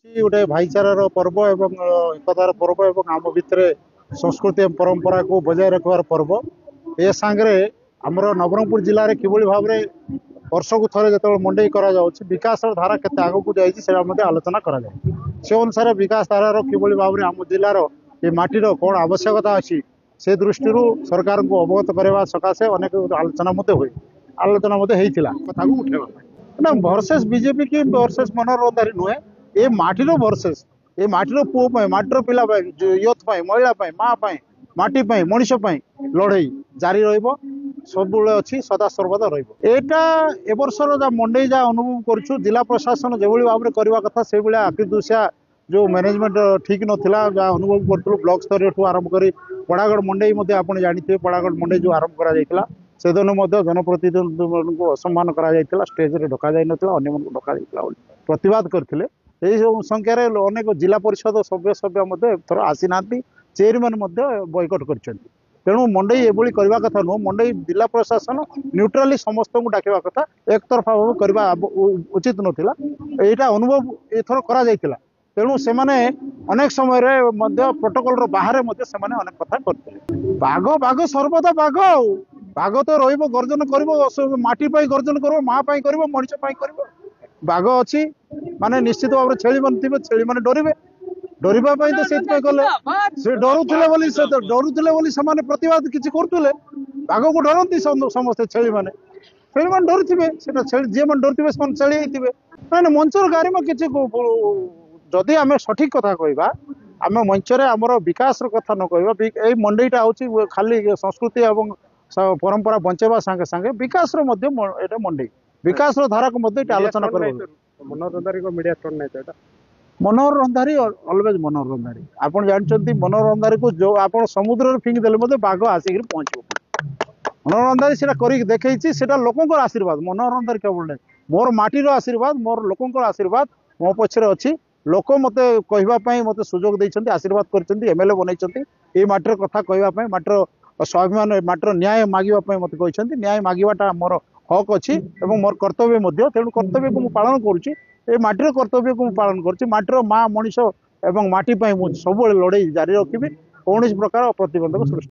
गोटे भाईचारार पर्व एवं एकतार पर्व एवं आम भितर संस्कृति एवं परंपरा को बजाय रखबार पर्व ए सांगे आमर नवरंगपुर जिले में किभली भाव में वर्ष को थे जो मंडई करा विकास धारा केते आग को जाए आलोचना करा से अनुसार विकास धारार किभली भाव में आम जिलार ये माटीर कौन आवश्यकता अच्छी से दृष्टि सरकार को अवगत करने सकाशे अनेक आलोचना हुए आलोचना कथा को उठेगा वर्सेस बीजेपी की वर्सेस मनोहर रंधारी नुहे ये माटीर वर्सेस ये माटीर पुओ माटीर पिला यूथ महिला माँ माटी मनीष लड़ई जारी सब अच्छी सदा सर्वदा रहा एवर्षर जहाँ मंडई जहाँ अनुभव करुँ जिला प्रशासन जो भाव में करवा कथा से भाया आकृदृशिया जो मैनेजमेंट ठीक नाला जहाँ अनुभव करूँ ब्लॉक स्तर आरंभ कर पड़ागढ़ मंडई आप जानते पड़ागढ़ मंडई जो आरंभ कर से दिन जनप्रतिनिधि को असम्मान कर स्टेज में डक जा अन्य डक प्रतिवाद करते संख्यार अनेक जिला परिषद सभ्य एथर आसी ना चेयरमैन बॉयकट कर तेणु मंडई एभली करने कथा नुह मंडई जिला प्रशासन न्यूट्राली समस्त को डाकवा कथा एक तरफा भाव करवा उचित नाला यहाँ अनुभव एथर करा तेणु से अनेक समय प्रोटोकॉल बाहर अनेक कथा करते बाघ बाघ सर्वदा बाघ बाघ तो गर्जन कर माटी गर्जन कर माँ कर मनीष कर बाघ अच्छी माने निश्चित भाव में छेली मैंने थे छेली मैंने डरवे डरवाई तो से गले से डरुले से प्रतिवाद किसी करुले बाघ को डरती समस्ते छेली मैंने डरुवे जी मैंने डरुवे से छेली मैंने मंचर गारिमा किसी जदि आम सठिक कथा कहवा आम मंचर आमर विकास कथा न कह मंडईटा हूँ खाली संस्कृति और परंपरा बंचेवा सांगे सांगे विकास मंडई विकास धारा को आलोचना कर मनोहर रंधारी को मीडिया स्टोर नहीं था मनोहर रंधारी अलवेज मनोहर रंधारी आप जानते मनोहर रंधारी को जो आप समुद्र फिंगी देले बाघ आसिक पहुंचो मनोहर रंधारी से देखा लोक आशीर्वाद मनोहर रंधारी केवल नहीं मोर माटीर आशीर्वाद मोर लोक आशीर्वाद मो पछरे अच्छी लोक मत कहवाई मत सुजोग देते आशीर्वाद कर एमएलए बनई ये माटीर कथा कहवाई माटीर स्वाभिमान माटीर न्याय मांगवाई मत कहते न्याय मांगवाटा मोर हक अच्छी मोर कर्तव्य तेणु कर्तव्य को पालन करुच्ची माटीर कर्तव्य को पालन करुच्ची माटीर माँ मनीष एवं माटी सब लड़ाई जारी रखी कौन प्रकार प्रतिबंधक सृष्टि